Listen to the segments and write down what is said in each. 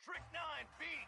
Trick 9, beat!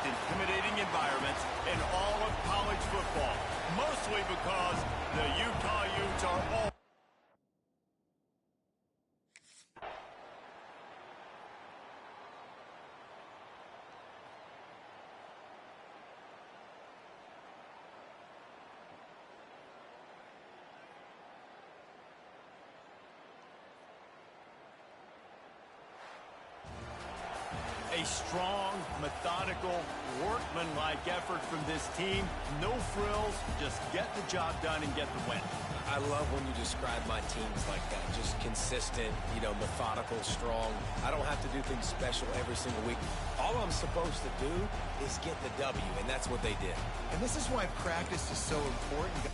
intimidating environments in all of college football, mostly because the Utah Utes are all a strong, methodical, workmanlike effort from this team. No frills, just get the job done and get the win. I love when you describe my teams like that. Just consistent, methodical, strong. I don't have to do things special every single week. All I'm supposed to do is get the W, and that's what they did. And this is why practice is so important.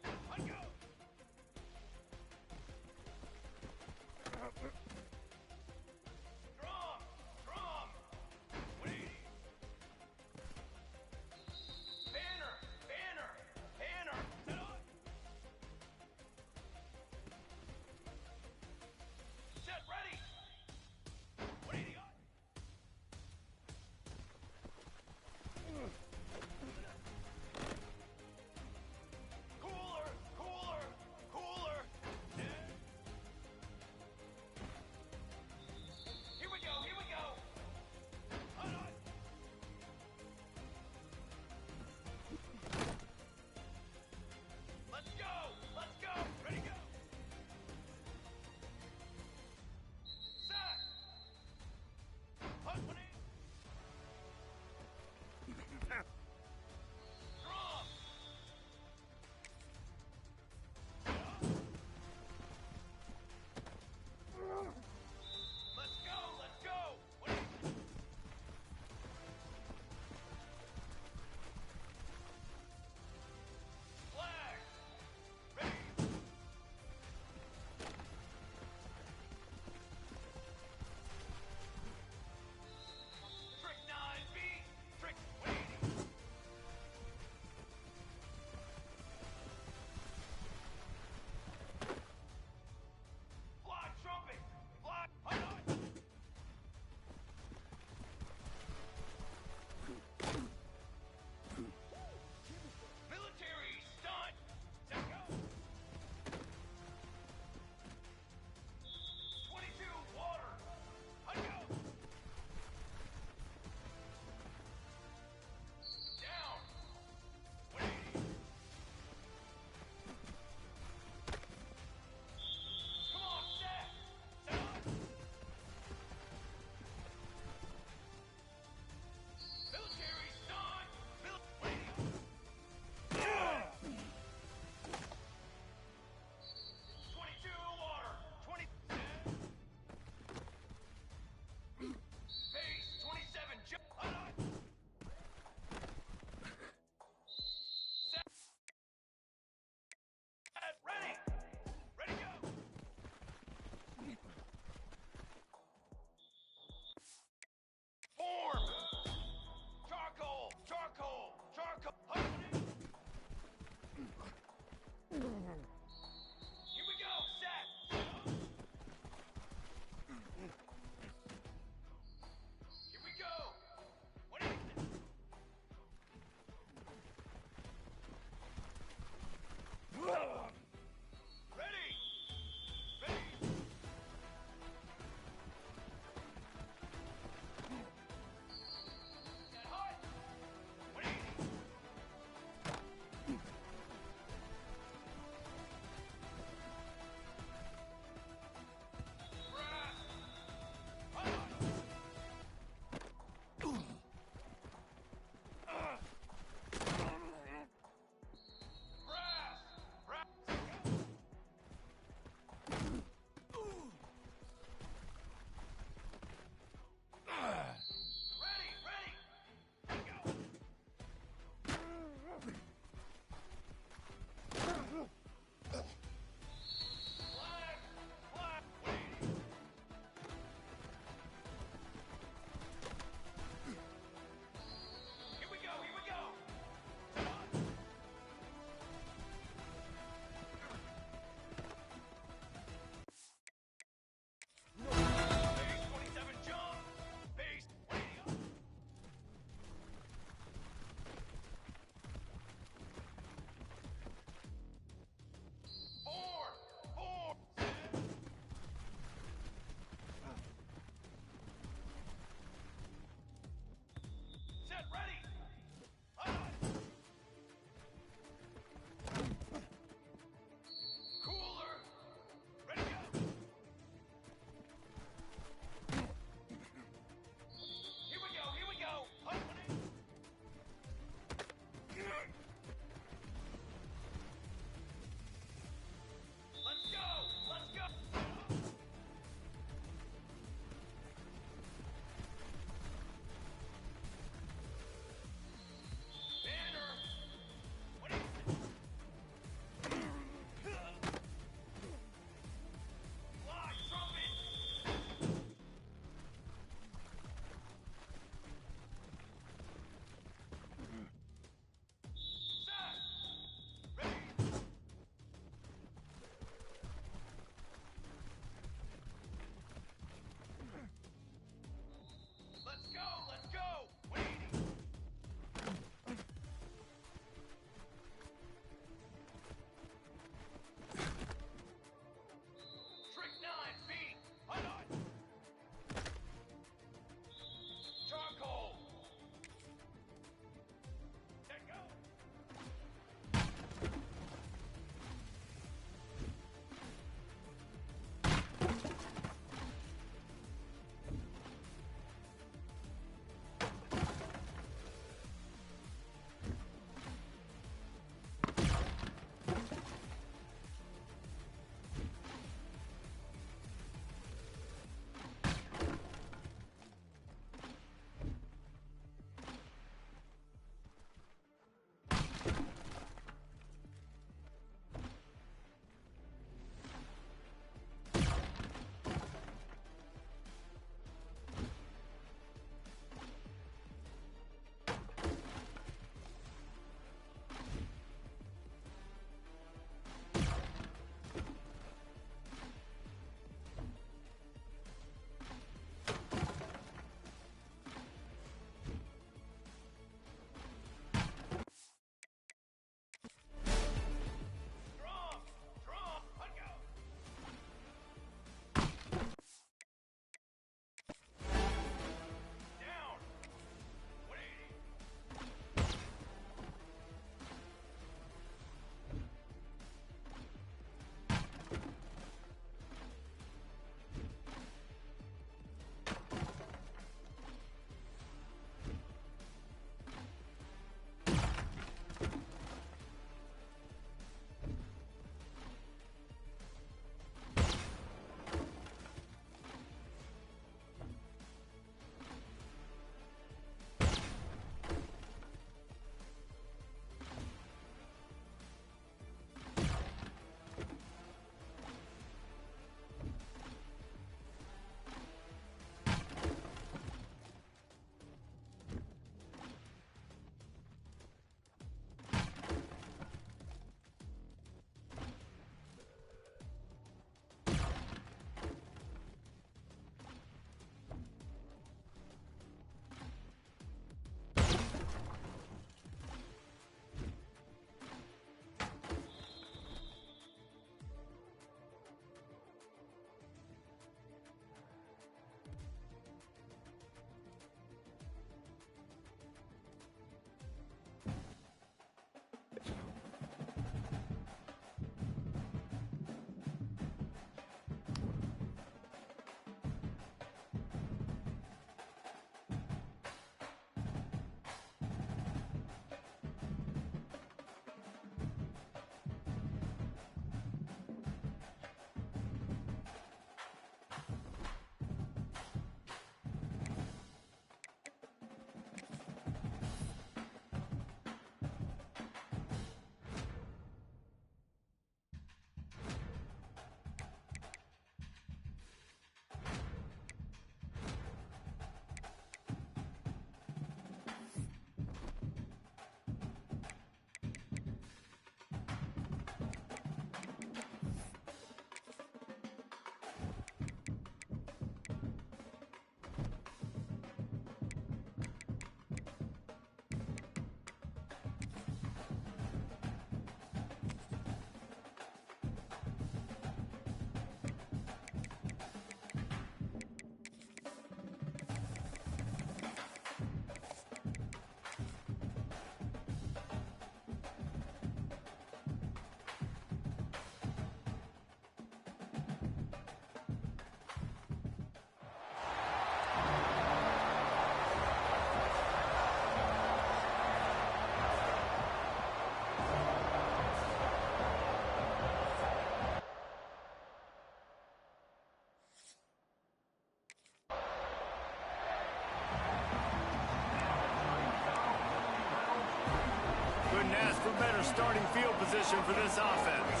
couldn't ask for better starting field position for this offense.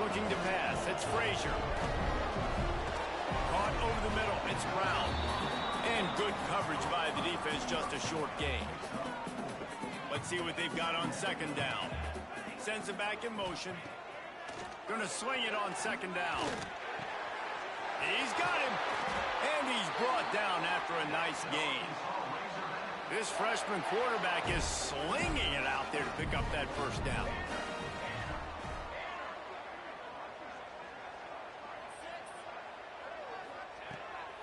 Looking to pass. It's Frazier. Caught over the middle. It's Brown. And good coverage by the defense, just a short gain. Let's see what they've got on second down. Sends it back in motion. Gonna swing it on second down. He's got him. And he's brought down after a nice gain. This freshman quarterback is slinging it out there to pick up that first down.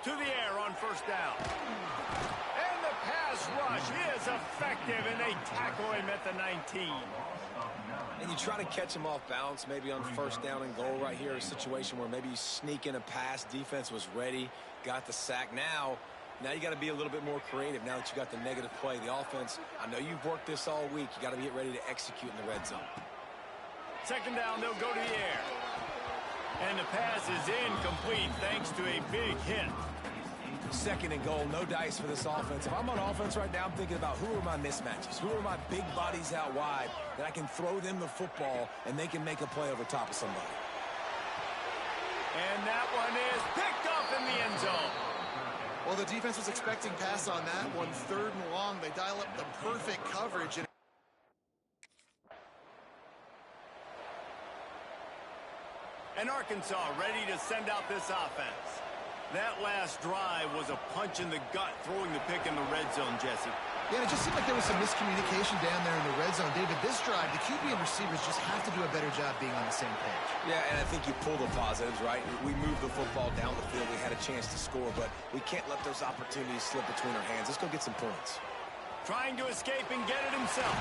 To the air on first down. And the pass rush is effective, and they tackle him at the 19. And you try to catch him off balance, maybe on first down and goal right here, a situation where maybe you sneak in a pass. Defense was ready, got the sack. Now you got to be a little bit more creative now that you got the negative play. The offense, I know you've worked this all week. You got to get ready to execute in the red zone. Second down, they'll go to the air. And the pass is incomplete thanks to a big hit. Second and goal, no dice for this offense. If I'm on offense right now, I'm thinking about who are my mismatches? Who are my big bodies out wide that I can throw them the football and they can make a play over top of somebody? And that one is picked up in the end zone. Well, the defense was expecting pass on that one. Third and long. They dial up the perfect coverage. And Arkansas ready to send out this offense. That last drive was a punch in the gut, throwing the pick in the red zone, Jesse. Yeah, it just seemed like there was some miscommunication down there in the red zone. David, this drive, the QB and receivers just have to do a better job being on the same page. Yeah, and I think you pull the positives, right? We moved the football down the field. We had a chance to score, but we can't let those opportunities slip between our hands. Let's go get some points. Trying to escape and get it himself.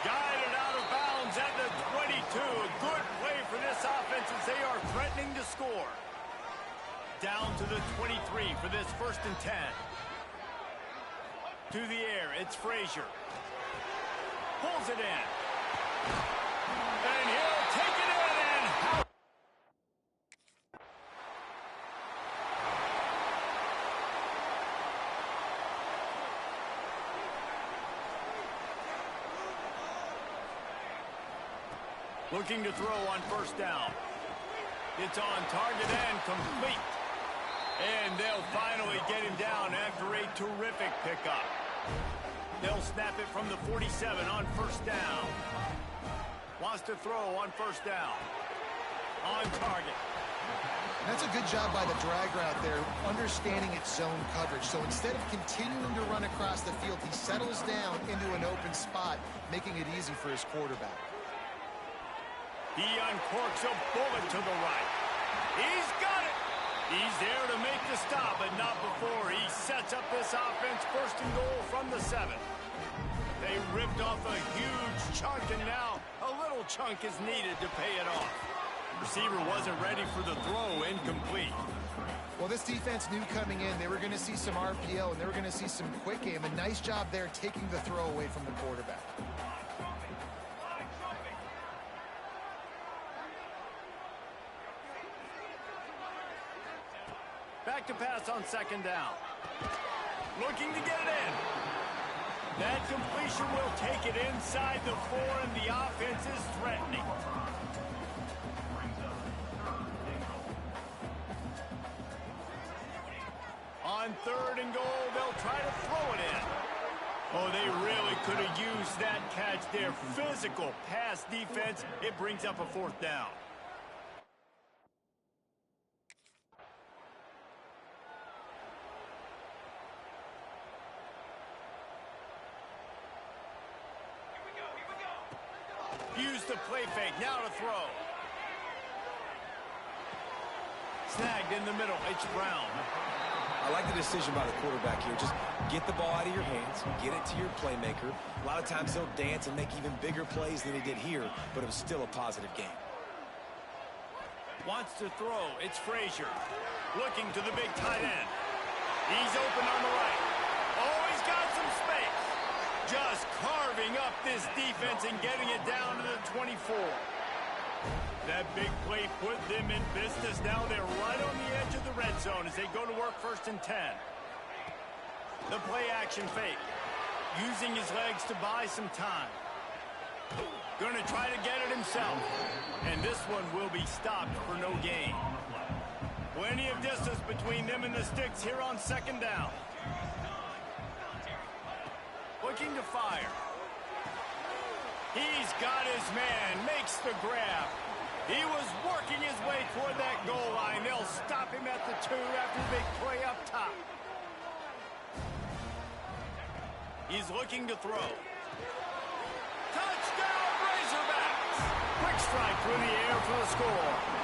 Guided out of bounds at the 22. A good play for this offense as they are threatening to score. Down to the 23 for this first and 10. To the air, it's Frazier. Pulls it in. And he'll take it in and out. Looking to throw on first down. It's on target and complete. And they'll finally get him down after a terrific pickup. They'll snap it from the 47 on first down. Wants to throw on first down. On target. That's a good job by the drag route there, understanding its zone coverage. So instead of continuing to run across the field, he settles down into an open spot, making it easy for his quarterback. He uncorks a bullet to the right. He's got it. He's there to make the stop, but not before he sets up this offense first and goal from the 7. They ripped off a huge chunk, and now a little chunk is needed to pay it off. Receiver wasn't ready for the throw, incomplete. Well, this defense knew coming in they were going to see some RPO, and they were going to see some quick game. A nice job there taking the throw away from the quarterback. Back to pass on second down. Looking to get it in. That completion will take it inside the 4, and the offense is threatening. On third and goal, they'll try to throw it in. Oh, they really could have used that catch there. Physical pass defense. It brings up a fourth down. Use the play fake, now to throw. Snagged in the middle, it's Brown. I like the decision by the quarterback here. Just get the ball out of your hands, get it to your playmaker. A lot of times he'll dance and make even bigger plays than he did here, but it was still a positive game. Wants to throw, it's Frazier. Looking to the big tight end. He's open on the right. Oh, he's got some space. Just carving up this defense and getting it down to the 24. That big play put them in business. Now they're right on the edge of the red zone as they go to work first and 10. The play action fake. Using his legs to buy some time. Going to try to get it himself. And this one will be stopped for no gain. Plenty of distance between them and the sticks here on second down. Looking to fire. He's got his man. Makes the grab. He was working his way toward that goal line. They'll stop him at the 2 after the big play up top. He's looking to throw. Touchdown, Razorbacks! Quick strike through the air for the score.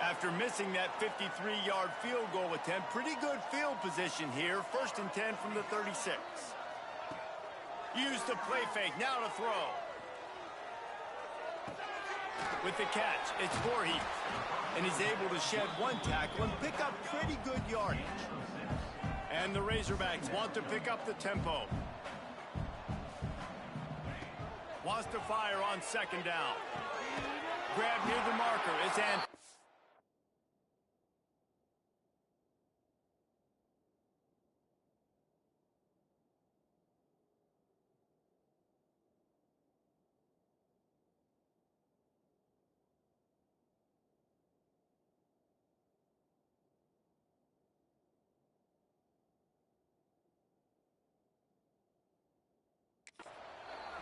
After missing that 53-yard field goal attempt, pretty good field position here. 1st and 10 from the 36. Use the play fake, now to throw. With the catch, it's Voorhees. And he's able to shed one tackle and pick up pretty good yardage. And the Razorbacks want to pick up the tempo. Wants to fire on 2nd down. Grab near the marker, it's Anthony.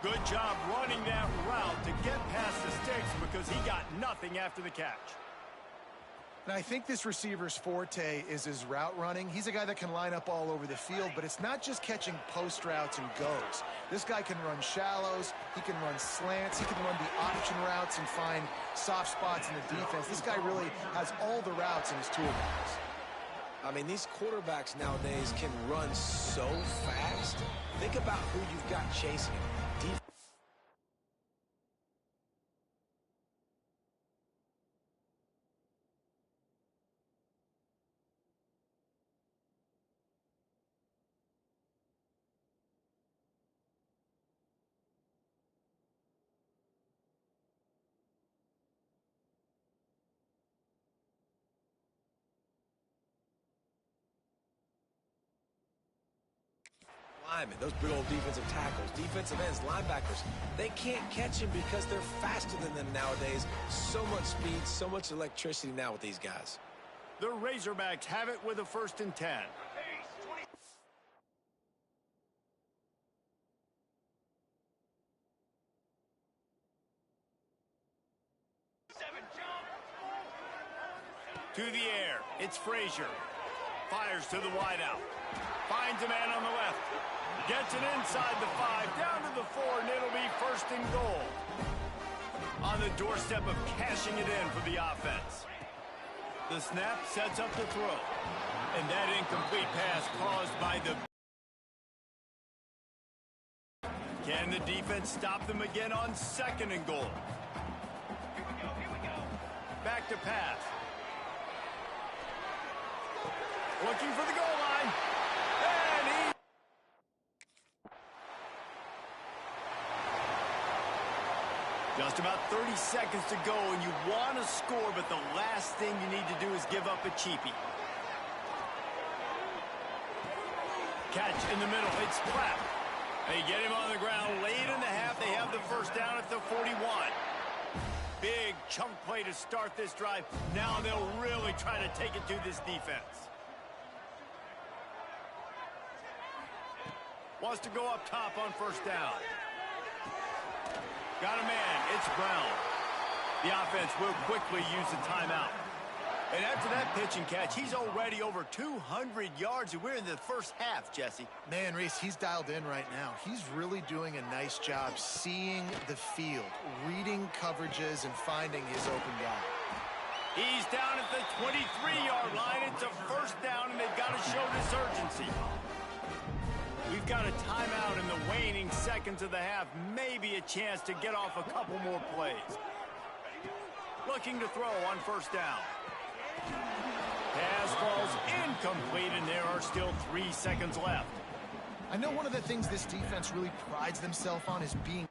Good job running that route to get past the sticks because he got nothing after the catch. And I think this receiver's forte is his route running. He's a guy that can line up all over the field, but it's not just catching post routes and goes. This guy can run shallows, he can run slants, he can run the option routes and find soft spots in the defense. This guy really has all the routes in his toolbox. I mean, these quarterbacks nowadays can run so fast. Think about who you've got chasing him. Linemen, those big old defensive tackles, defensive ends, linebackers, they can't catch him because they're faster than them nowadays. So much speed, so much electricity now with these guys. The Razorbacks have it with a 1st and 10. To the air, it's Frazier. Fires to the wideout. Finds a man on the left. Gets it inside the 5, down to the 4, and it'll be 1st and goal. On the doorstep of cashing it in for the offense. The snap sets up the throw. And that incomplete pass caused by the... Can the defense stop them again on 2nd and goal? Here we go. Back to pass. Looking for the goal line. And he... Just about 30 seconds to go, and you want to score, but the last thing you need to do is give up a cheapie. Catch in the middle. It's Pratt. They get him on the ground late in the half. They have the 1st down at the 41. Big chunk play to start this drive. Now they'll really try to take it to this defense. Wants to go up top on 1st down. Got a man. It's Brown. The offense will quickly use the timeout. And after that pitch and catch, he's already over 200 yards, and we're in the 1st half, Jesse. Man, Reese, he's dialed in right now. He's really doing a nice job seeing the field, reading coverages, and finding his open guy. He's down at the 23-yard line. It's a 1st down, and they've got to show this urgency. We've got a timeout in the waning seconds of the half. Maybe a chance to get off a couple more plays. Looking to throw on 1st down. Pass falls incomplete, and there are still 3 seconds left. I know one of the things this defense really prides themselves on is being...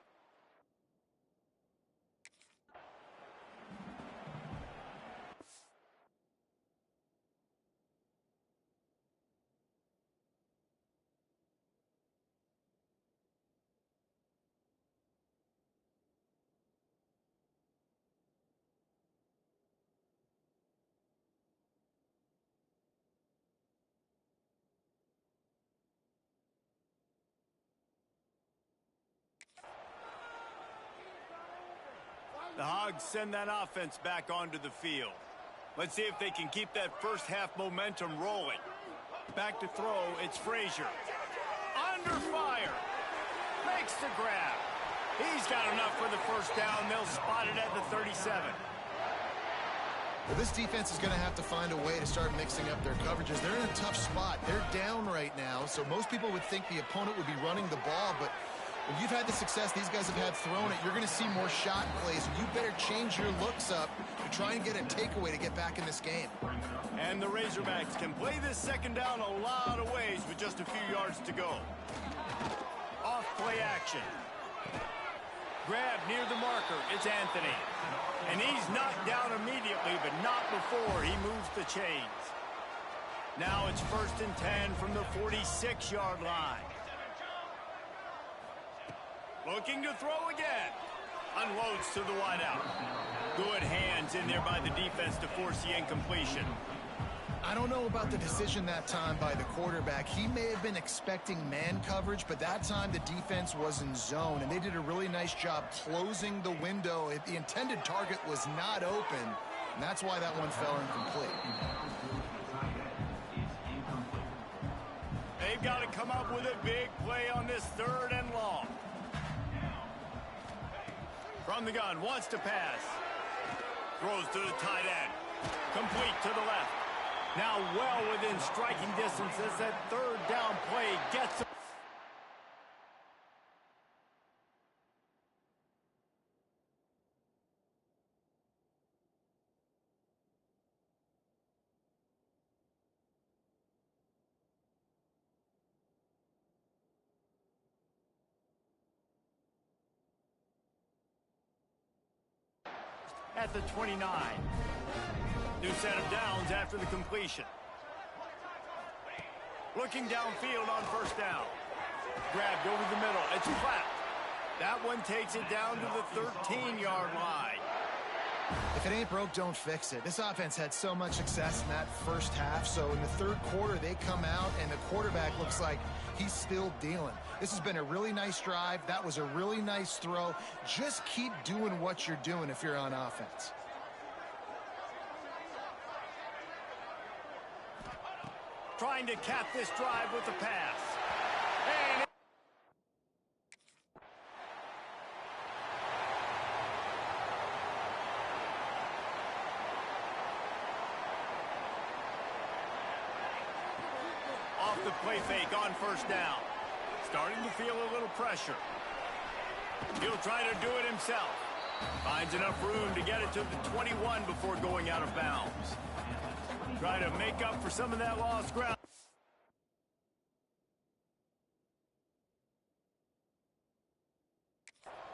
The Hogs send that offense back onto the field. Let's see if they can keep that 1st half momentum rolling. Back to throw, it's Frazier. Under fire. Makes the grab. He's got enough for the 1st down. They'll spot it at the 37. Well, this defense is going to have to find a way to start mixing up their coverages. They're in a tough spot. They're down right now, so most people would think the opponent would be running the ball, but when you've had the success these guys have had throwing it, you're going to see more shot plays. You better change your looks up to try and get a takeaway to get back in this game. And the Razorbacks can play this 2nd down a lot of ways with just a few yards to go. Off play action. Grab near the marker. It's Anthony. And he's knocked down immediately, but not before he moves the chains. Now it's 1st and 10 from the 46-yard line. Looking to throw again. Unloads to the wideout. Good hands in there by the defense to force the incompletion. I don't know about the decision that time by the quarterback. He may have been expecting man coverage, but that time the defense was in zone, and they did a really nice job closing the window. The intended target was not open, and that's why that one fell incomplete. They've got to come up with a big play on this 3rd and long. From the gun, wants to pass. Throws to the tight end. Complete to the left. Now well within striking distance as that third down play gets him. At the 29. New set of downs after the completion. Looking downfield on first down. Grabbed over the middle. It's flat. That one takes it down to the 13-yard line. If it ain't broke, don't fix it. This offense had so much success in that first half, so in the third quarter, they come out, and the quarterback looks like he's still dealing. This has been a really nice drive. That was a really nice throw. Just keep doing what you're doing if you're on offense. Trying to cap this drive with the pass. And off the play fake on first down. Starting to feel a little pressure. He'll try to do it himself. Finds enough room to get it to the 21 before going out of bounds. Try to make up for some of that lost ground.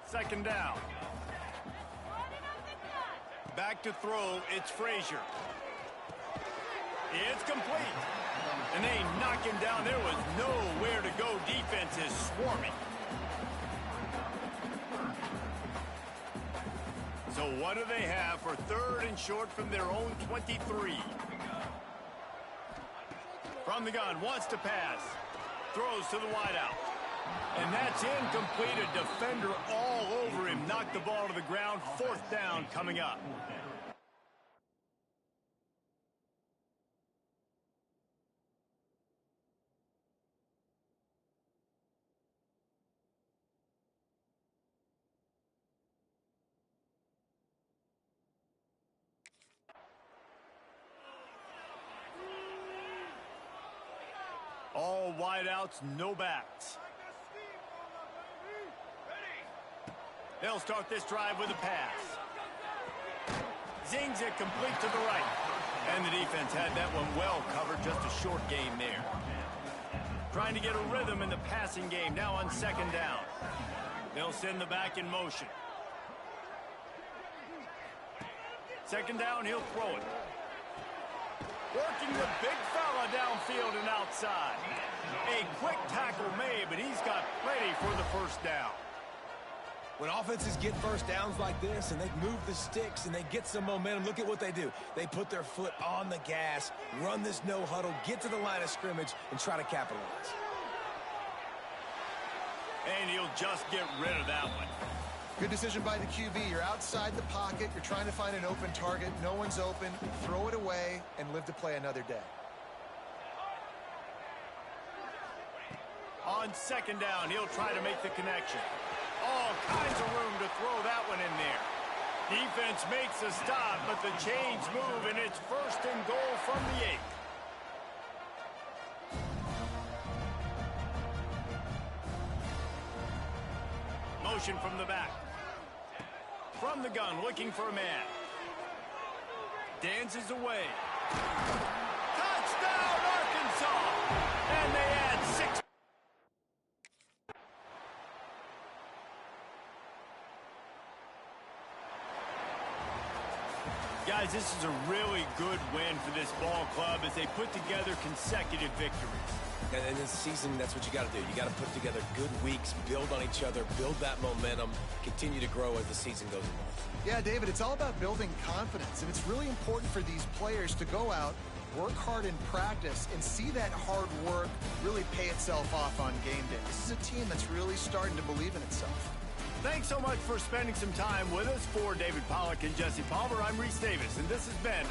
Second down. Back to throw, it's Frazier. It's complete. And they knock him down. There was nowhere to go. Defense is swarming. So what do they have for third and short from their own 23? From the gun, wants to pass. Throws to the wideout. And that's incomplete. A defender all over him. Knocked the ball to the ground. Fourth down coming up. All wideouts, no backs. They'll start this drive with a pass. Zings it complete to the right. And the defense had that one well covered. Just a short game there. Trying to get a rhythm in the passing game now on second down. They'll send the back in motion. Second down, he'll throw it. Working the big fella downfield and outside. A quick tackle made, but he's got plenty for the first down. When offenses get first downs like this and they move the sticks and they get some momentum, look at what they do. They put their foot on the gas, run this no huddle, get to the line of scrimmage, and try to capitalize. And he'll just get rid of that one. Good decision by the QB. You're outside the pocket. You're trying to find an open target. No one's open. Throw it away and live to play another day. On second down, he'll try to make the connection. All kinds of room to throw that one in there. Defense makes a stop, but the chains move, and it's first and goal from the 8. Motion from the back. From the gun, looking for a man. Dances away. Touchdown, Arkansas! And they add 6. Guys, this is a really good win for this ball club as they put together consecutive victories. And in this season, that's what you got to do. You got to put together good weeks, build on each other, build that momentum, continue to grow as the season goes along. Yeah, David, it's all about building confidence, and it's really important for these players to go out, work hard in practice, and see that hard work really pay itself off on game day. This is a team that's really starting to believe in itself. Thanks so much for spending some time with us. For David Pollack and Jesse Palmer, I'm Reese Davis, and this has been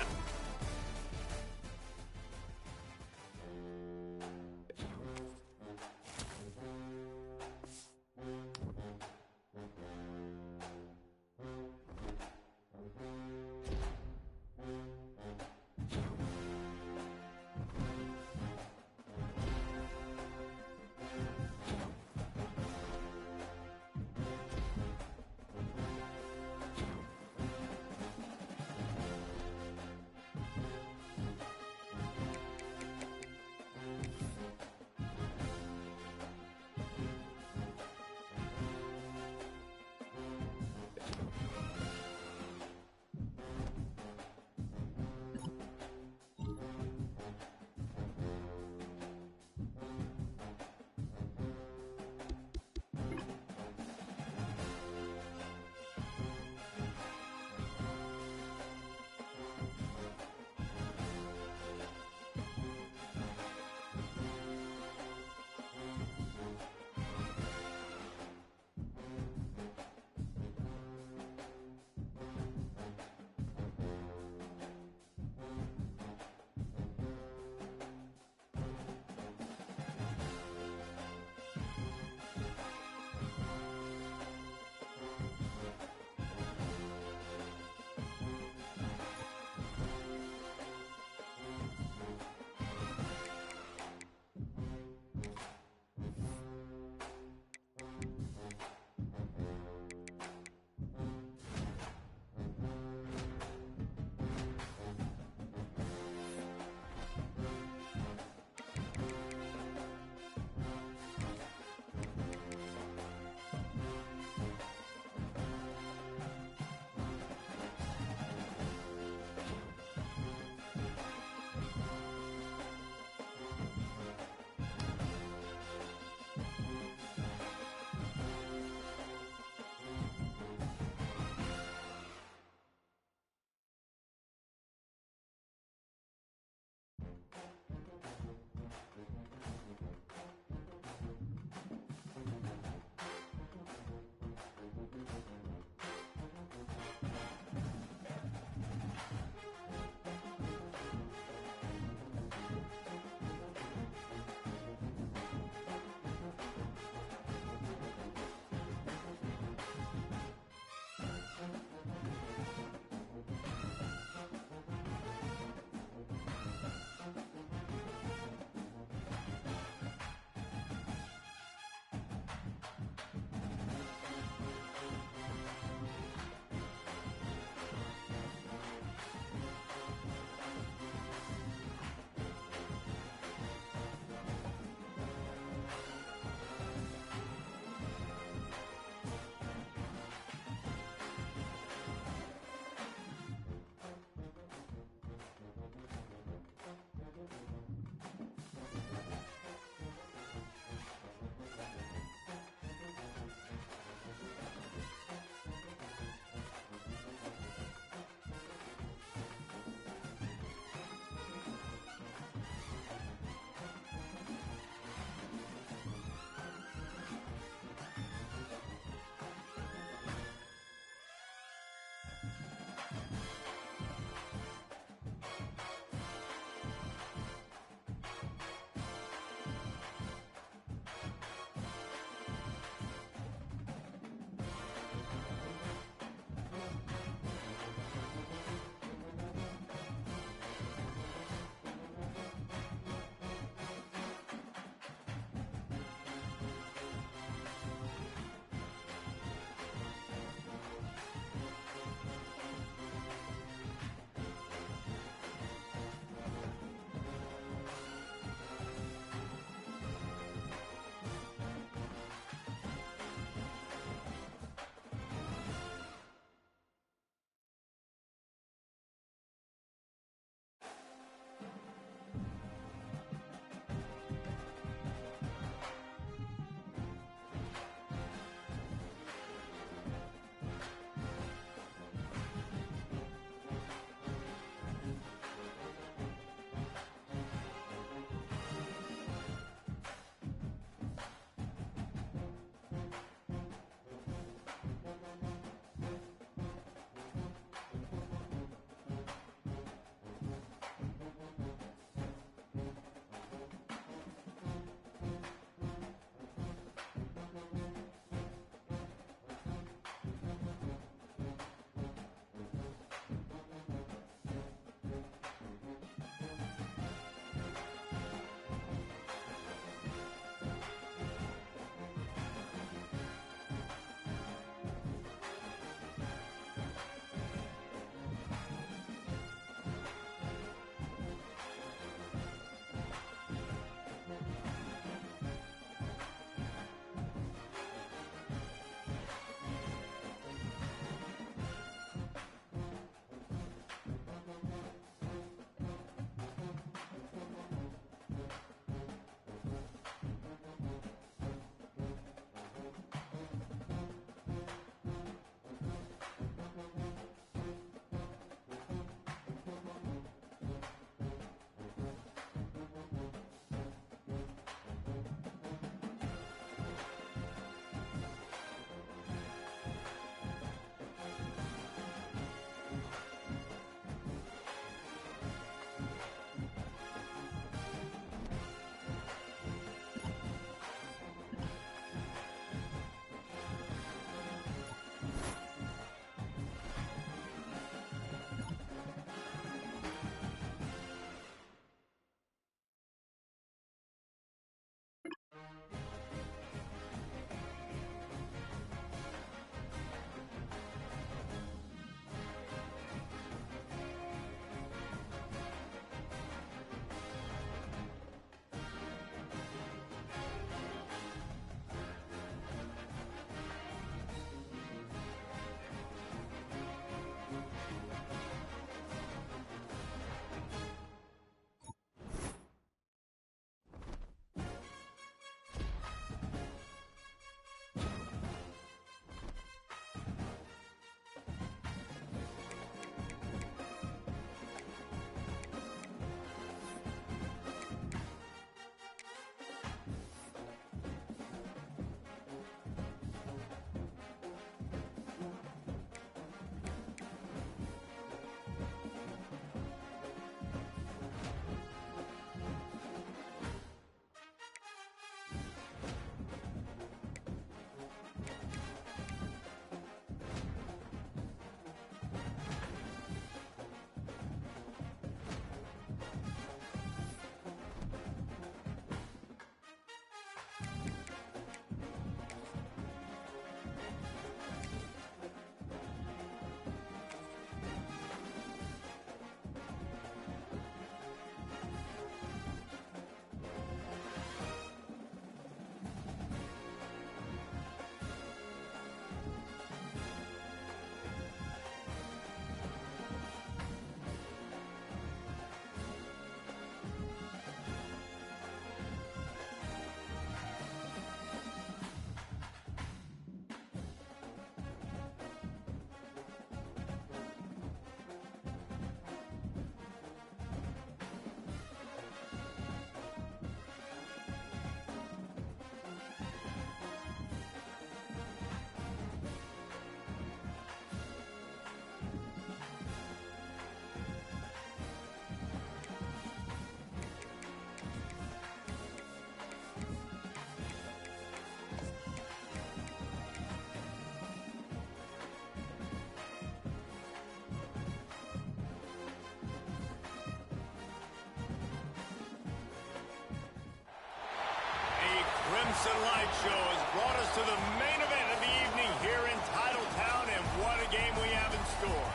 Instant Light Show has brought us to the main event of the evening here in Titletown, and what a game we have in store.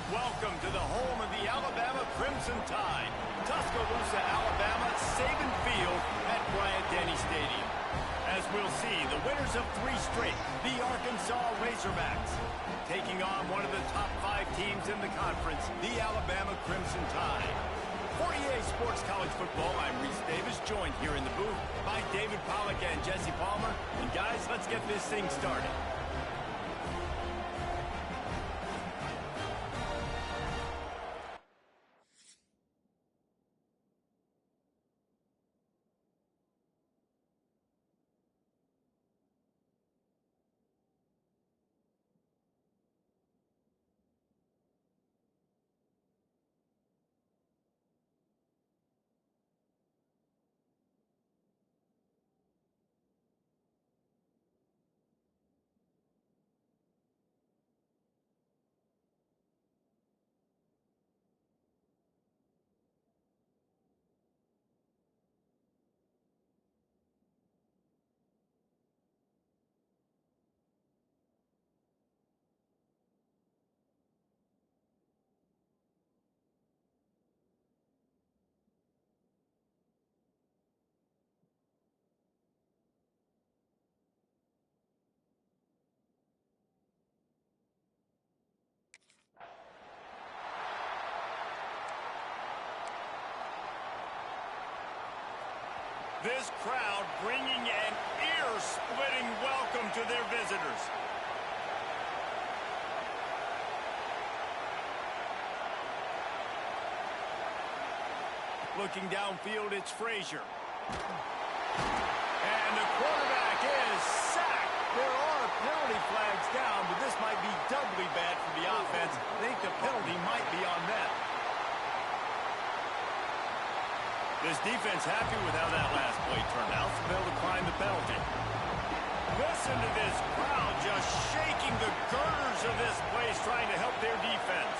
Welcome to the home of the Alabama Crimson Tide, Tuscaloosa, Alabama, Saban Field at Bryant-Denny Stadium. As we'll see, the winners of 3 straight, the Arkansas Razorbacks, taking on one of the top 5 teams in the conference, the Alabama Crimson Tide. For EA Sports College Football, I'm Reese Davis, joined here in the booth by David Pollack and Jesse Palmer. And guys, let's get this thing started. This crowd bringing an ear-splitting welcome to their visitors. Looking downfield, it's Frazier. And the quarterback is sacked. There are penalty flags down, but this might be doubly bad for the offense. I think the penalty might be on them. This defense happy with how that last play turned out, so they'll decline the penalty. Listen to this crowd just shaking the girders of this place, trying to help their defense.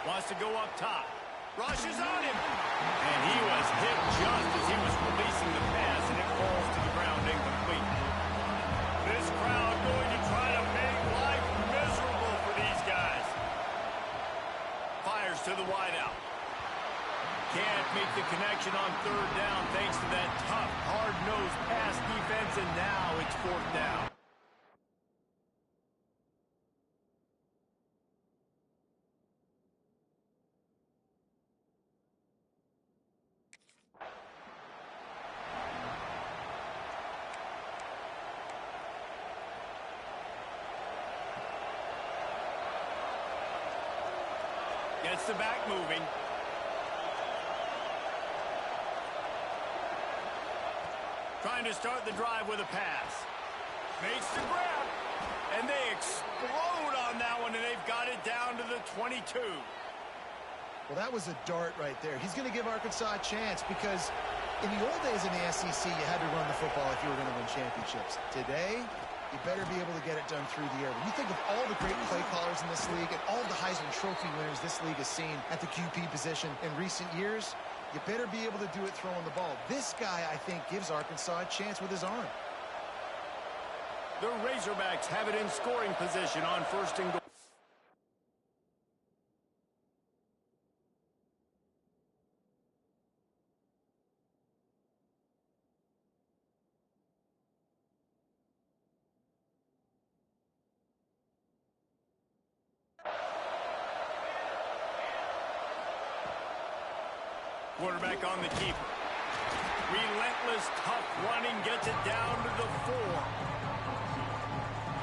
Wants to go up top. Rushes on him. And he was hit just as he was releasing the pass, and it falls to the ground incomplete. This crowd going to try to make life miserable for these guys. Fires to the wideout. Can't make the connection on 3rd down thanks to that tough, hard-nosed pass defense, and now it's 4th down. Gets the back moving. Trying to start the drive with a pass. Makes the grab. And they explode on that one, and they've got it down to the 22. Well, that was a dart right there. He's going to give Arkansas a chance because in the old days in the SEC, you had to run the football if you were going to win championships. Today, you better be able to get it done through the air. When you think of all the great play callers in this league and all the Heisman Trophy winners this league has seen at the QB position in recent years, you better be able to do it throwing the ball. This guy, I think, gives Arkansas a chance with his arm. The Razorbacks have it in scoring position on 1st and goal. Quarterback on the keeper. Relentless, tough running, gets it down to the 4.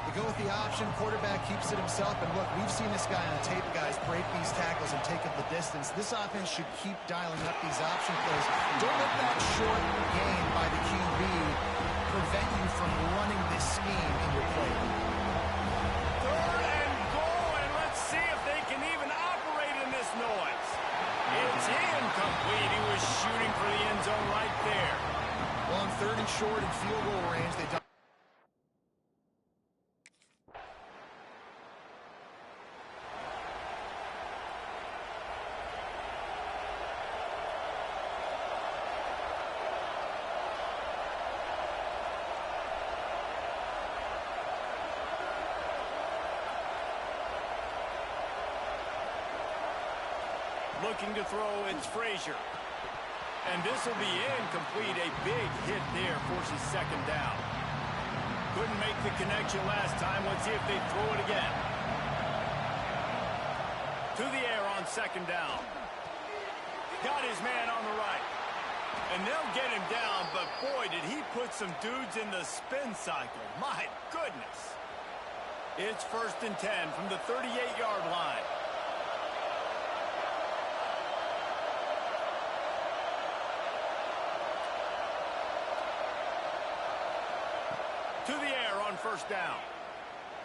They go with the option. Quarterback keeps it himself. And look, we've seen this guy on tape, guys, break these tackles and take up the distance. This offense should keep dialing up these option plays. Don't let that short gain by the QB prevent you from running this scheme in your play. 3rd and goal, and let's see if they can even operate in this noise. It's incomplete. He was shooting for the end zone right there. Well, on 3rd and short and field goal range, they don't. Looking to throw, it's Frazier. And this will be incomplete. A big hit there forces second down. Couldn't make the connection last time. Let's see if they throw it again. To the air on second down. Got his man on the right. And they'll get him down, but boy, did he put some dudes in the spin cycle. My goodness. It's 1st and 10 from the 38-yard line. To the air on 1st down.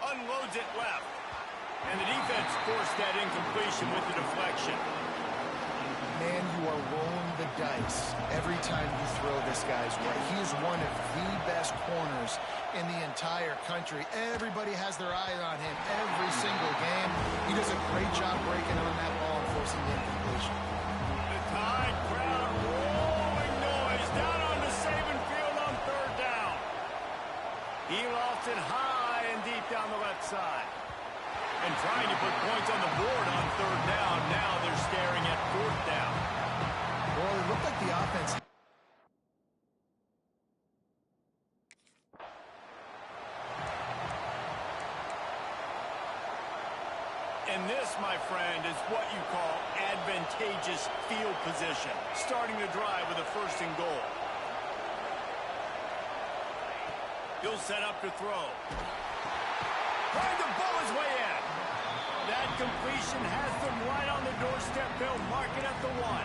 Unloads it left. And the defense forced that incompletion with the deflection. Man, you are rolling the dice every time you throw this guy's way. He is one of the best corners in the entire country. Everybody has their eye on him every single game. He does a great job breaking on that ball and forcing the incompletion. The Tide crowd rolling noise down on the Saban field on 3rd down. He lost it high and deep down the left side. And trying to put points on the board on 3rd down. Now they're staring at 4th down. Well, it looked like the offense... And this, my friend, is what you call advantageous field position. Starting the drive with a 1st and goal. He'll set up to throw. Trying to bowl his way in. That completion has them right on the doorstep. They'll mark it at the 1.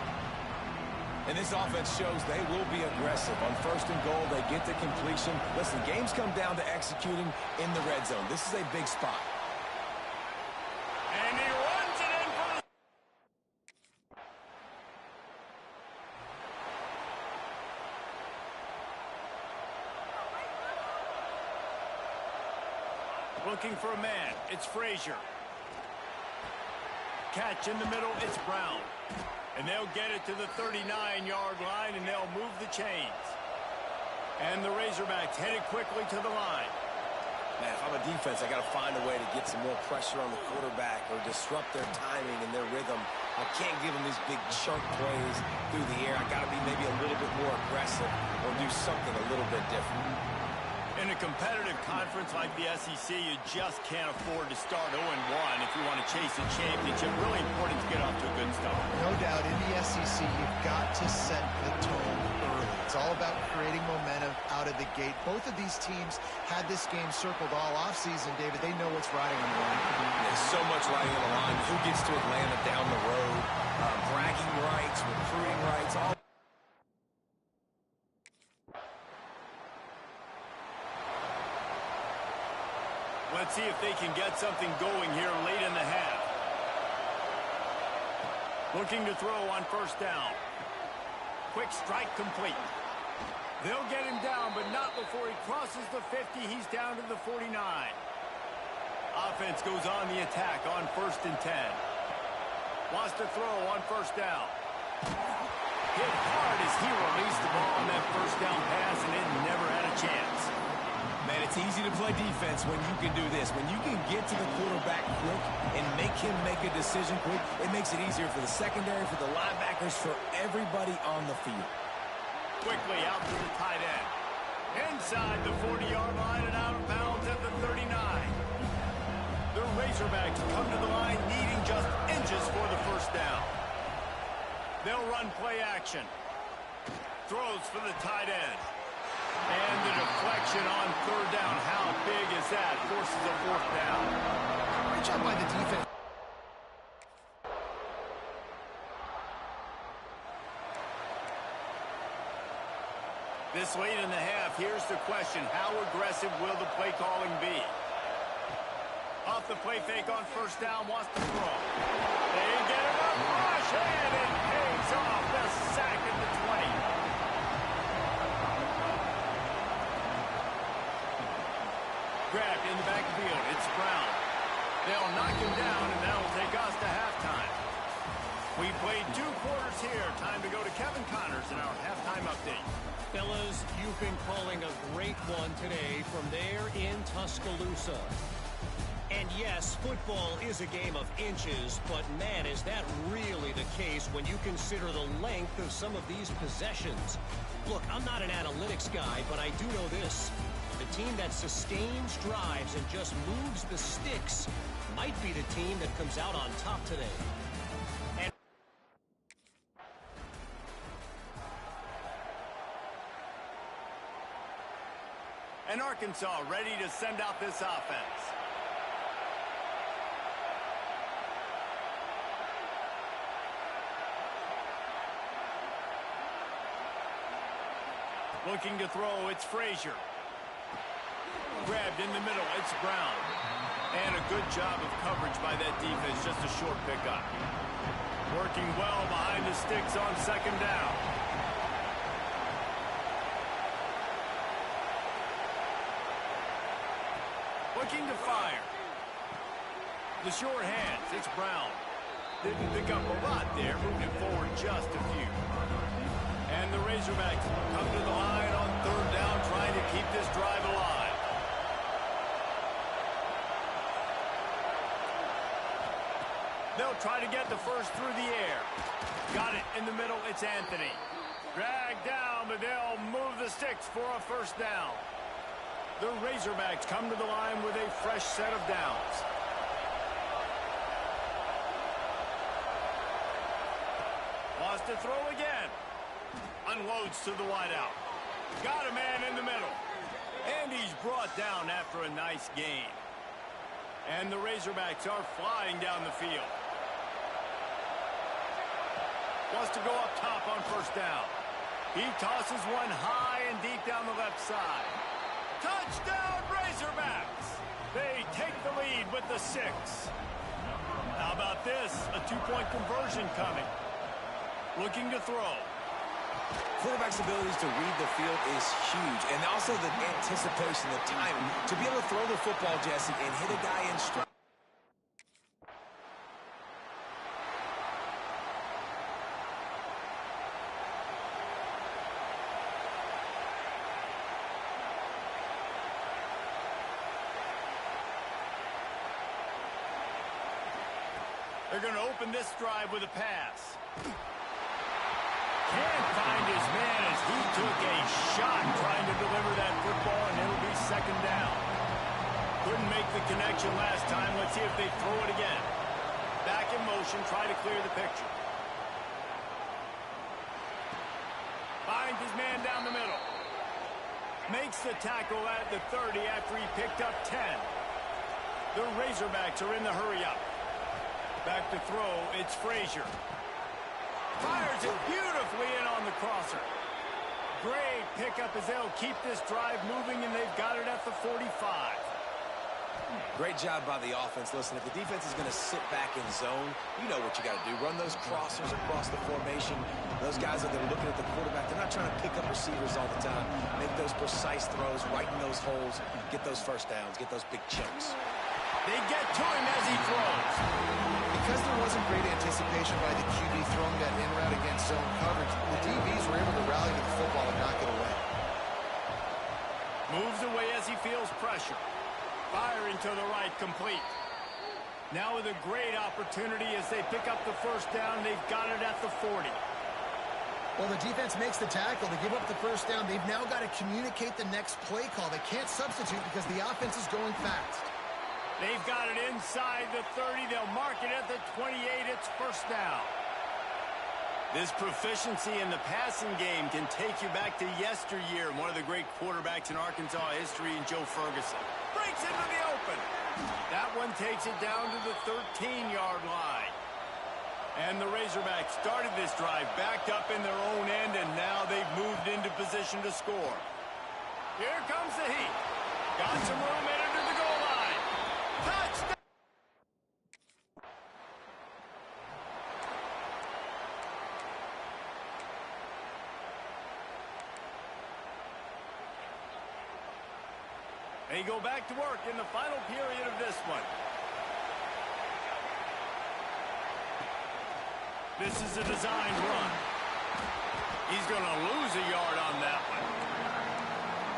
And this offense shows they will be aggressive. On 1st and goal, they get the completion. Listen, games come down to executing in the red zone. This is a big spot. And he runs it in for the... Looking for a man. It's Frazier. Catch in the middle. It's Brown. And they'll get it to the 39-yard line, and they'll move the chains. And the Razorbacks headed quickly to the line. Man, if I'm a defense, I got to find a way to get some more pressure on the quarterback or disrupt their timing and their rhythm. I can't give them these big chunk plays through the air. I got to be maybe a little bit more aggressive or do something a little bit different. In a competitive conference like the SEC, you just can't afford to start 0-1 if you want to chase a championship. Really important to get off to a good start. No doubt, in the SEC, you've got to set the tone early. It's all about creating momentum out of the gate. Both of these teams had this game circled all offseason, David. They know what's riding on the line. There's so much riding on the line. Who gets to Atlanta down the road? Bragging rights, recruiting rights, all. Let's see if they can get something going here late in the half. Looking to throw on 1st down. Quick strike complete. They'll get him down, but not before he crosses the 50. He's down to the 49. Offense goes on the attack on 1st and 10. Wants to throw on 1st down. Hit hard as he released the ball on that 1st down pass, and it never had a chance. Man, it's easy to play defense when you can do this. When you can get to the quarterback quick and make him make a decision quick, it makes it easier for the secondary, for the linebackers, for everybody on the field. Quickly out to the tight end. Inside the 40-yard line and out of bounds at the 39. The Razorbacks come to the line needing just inches for the 1st down. They'll run play action. Throws for the tight end. And the deflection on 3rd down. How big is that? Forces a 4th down. Great job by the defense. This late in the half, here's the question. How aggressive will the play calling be? Off the play fake on 1st down, wants to throw. They get it up, rush, and it pays off. The sack at the 20. Grabbed in the backfield. It's Brown. They'll knock him down, and that'll take us to halftime. We played 2 quarters here. Time to go to Kevin Connors in our halftime update. Fellas, you've been calling a great one today from there in Tuscaloosa. And yes, football is a game of inches, but man, is that really the case when you consider the length of some of these possessions. Look, I'm not an analytics guy, but I do know this. The team that sustains drives and just moves the sticks might be the team that comes out on top today. And Arkansas ready to send out this offense. Looking to throw, it's Frazier. Grabbed in the middle, it's Brown. And a good job of coverage by that defense, just a short pickup. Working well behind the sticks on second down. Looking to fire. The short hands, it's Brown. Didn't pick up a lot there, moving forward just a few. And the Razorbacks come to the line on third down, trying to keep this drive alive. They'll try to get the first through the air. Got it in the middle, it's Anthony. Dragged down, but they'll move the sticks for a first down. The Razorbacks come to the line with a fresh set of downs. Wants to throw again. Unloads to the wideout. Got a man in the middle. And he's brought down after a nice gain. And the Razorbacks are flying down the field. Wants to go up top on first down. He tosses one high and deep down the left side. Touchdown, Razorbacks! They take the lead with the 6. How about this? A two-point conversion coming. Looking to throw. Quarterback's abilities to read the field is huge. And also the anticipation, the timing. To be able to throw the football, Jesse, and hit a guy in stride. They're going to open this drive with a pass. Can't find his man as he took a shot trying to deliver that football, and it'll be second down. Couldn't make the connection last time. Let's see if they throw it again. Back in motion, try to clear the picture. Finds his man down the middle. Makes the tackle at the 30 after he picked up 10. The Razorbacks are in the hurry-up. Back to throw, it's Frazier. Fires it beautifully in on the crosser. Great pickup as they'll keep this drive moving, and they've got it at the 45. Great job by the offense. Listen, if the defense is going to sit back in zone, you know what you got to do. Run those crossers across the formation. Those guys that are looking at the quarterback, they're not trying to pick up receivers all the time. Make those precise throws, right in those holes, get those first downs, get those big chunks. They get to him as he throws. Because there wasn't great anticipation by the QB throwing that in route against zone coverage, the DBs were able to rally to the football and knock it away. Moves away as he feels pressure. Firing to the right, complete. Now with a great opportunity as they pick up the first down, they've got it at the 40. Well, the defense makes the tackle. They give up the first down. They've now got to communicate the next play call. They can't substitute because the offense is going fast. They've got it inside the 30. They'll mark it at the 28. It's first down. This proficiency in the passing game can take you back to yesteryear. One of the great quarterbacks in Arkansas history, in Joe Ferguson. Breaks into the open. That one takes it down to the 13-yard line. And the Razorbacks started this drive backed up in their own end, and now they've moved into position to score. Here comes the heat. Got some room in under the goal line. Touchdown! They go back to work in the final period of this one. This is a designed run. He's going to lose a yard on that one.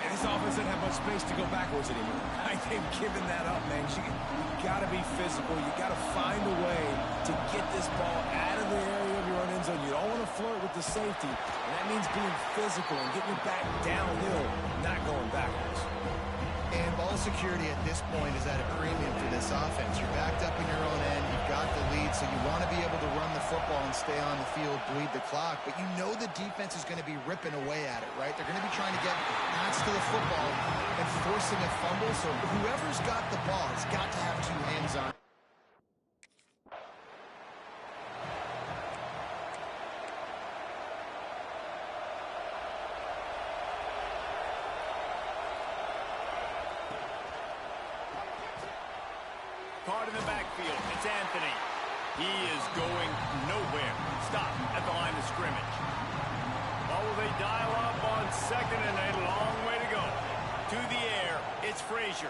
This offense doesn't have much space to go backwards anymore. I think giving that up, man. You got to be physical. You got to find a way to get this ball out of the area of your own end zone. You don't want to flirt with the safety, and that means being physical and getting it back downhill, not going backwards. And ball security at this point is at a premium for this offense. You're backed up in your own end. You've got the lead, so you want to be able to run the football and stay on the field, bleed the clock. But you know the defense is going to be ripping away at it, right? They're going to be trying to get pass to the football and forcing a fumble. So whoever's got the ball has got to have two hands on it. Caught in the backfield. It's Anthony. He is going nowhere. Stop at the line of scrimmage. Well, will they dial up on second and a long way to go? To the air, it's Frazier.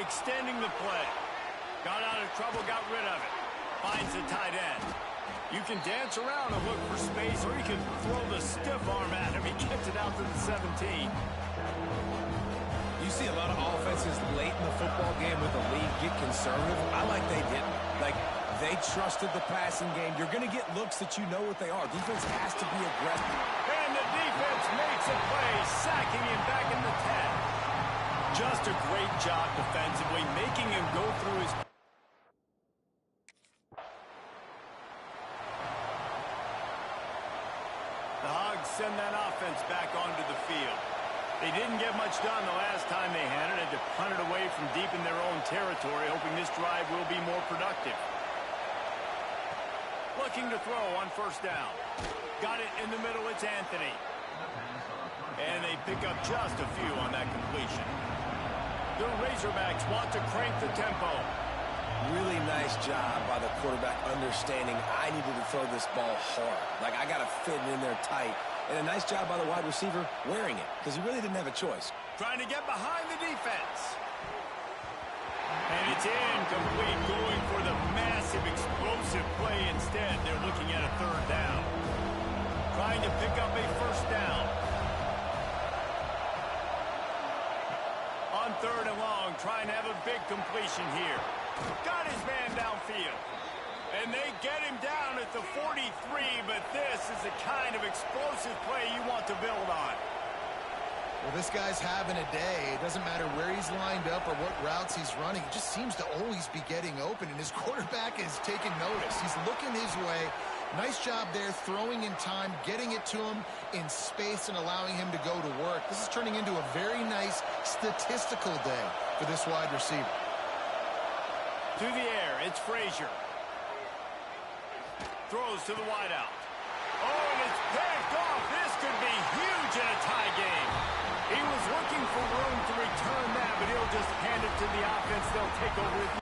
Extending the play. Got out of trouble, got rid of it. Finds the tight end. You can dance around and look for space, or you can throw the stiff arm at him. He gets it out to the 17. You see a lot of offenses late in the football game with the lead get conservative. I like they didn't. Like, they trusted the passing game. You're going to get looks that you know what they are. Defense has to be aggressive. And the defense makes a play, sacking him back in the 10. Just a great job defensively, making him go through his... The Hogs send that offense back onto the field. They didn't get much done the last time they had it. Had to punt it away from deep in their own territory, hoping this drive will be more productive. Looking to throw on first down. Got it in the middle. It's Anthony. And they pick up just a few on that completion. The Razorbacks want to crank the tempo. Really nice job by the quarterback understanding I needed to throw this ball hard. Like, I got to fit it in there tight. And a nice job by the wide receiver wearing it, because he really didn't have a choice. Trying to get behind the defense. And it's incomplete, going for the massive explosive play instead. They're looking at a third down. Trying to pick up a first down. On third and long, trying to have a big completion here. Got his man downfield. And they get him down at the 43, but this is the kind of explosive play you want to build on. Well, this guy's having a day. It doesn't matter where he's lined up or what routes he's running. He just seems to always be getting open, and his quarterback is taking notice. He's looking his way. Nice job there, throwing in time, getting it to him in space and allowing him to go to work. This is turning into a very nice statistical day for this wide receiver. To the air, it's Frazier. Throws to the wideout. Oh, and it's picked off. This could be huge in a tie game. He was looking for room to return that, but he'll just hand it to the offense. They'll take over.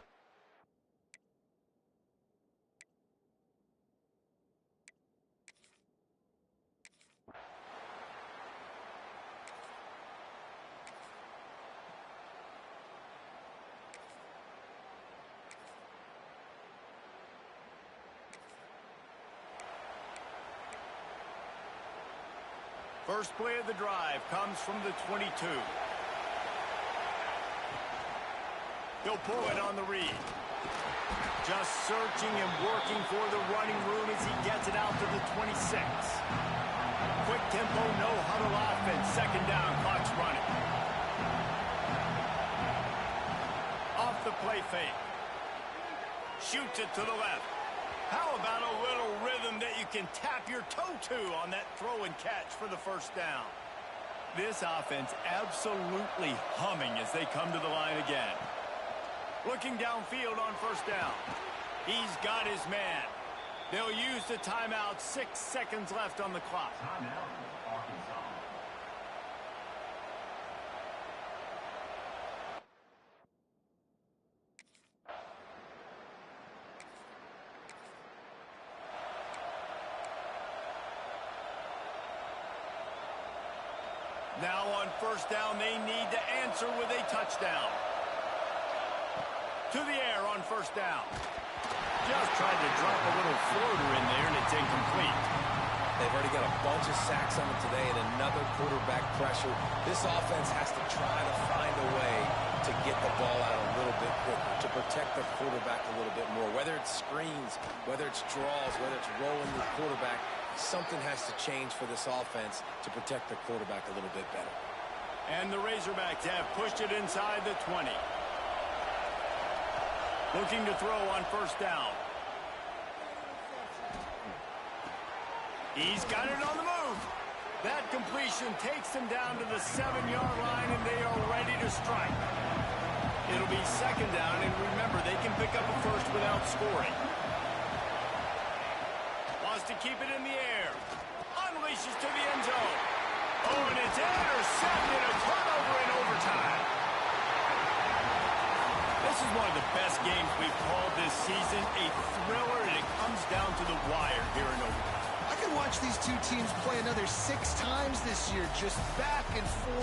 First play of the drive comes from the 22. He'll pull it on the read. Just searching and working for the running room as he gets it out to the 26. Quick tempo, no huddle offense. Second down, clock's running. Off the play fake. Shoots it to the left. How about a little rhythm that you can tap your toe to on that throw and catch for the first down? This offense absolutely humming as they come to the line again. Looking downfield on first down. He's got his man. They'll use the timeout. 6 seconds left on the clock. Now on first down, they need to answer with a touchdown. To the air on first down. Just tried to drop a little floater in there, and it's incomplete. They've already got a bunch of sacks on them today and another quarterback pressure. This offense has to try to find a way to get the ball out a little bit quicker, to protect the quarterback a little bit more. Whether it's screens, whether it's draws, whether it's rolling the quarterback, something has to change for this offense to protect the quarterback a little bit better. And the Razorbacks have pushed it inside the 20. Looking to throw on first down. He's got it on the move. That completion takes them down to the 7-yard line, and they are ready to strike. It'll be second down, and remember, they can pick up a first without scoring. Wants to keep it in the air. Unleashes to the end zone. Oh, and it's intercepted. A turnover in overtime. This is one of the best games we've called this season. A thriller, and it comes down to the wire here in overtime. I could watch these two teams play another 6 times this year, just back and forth.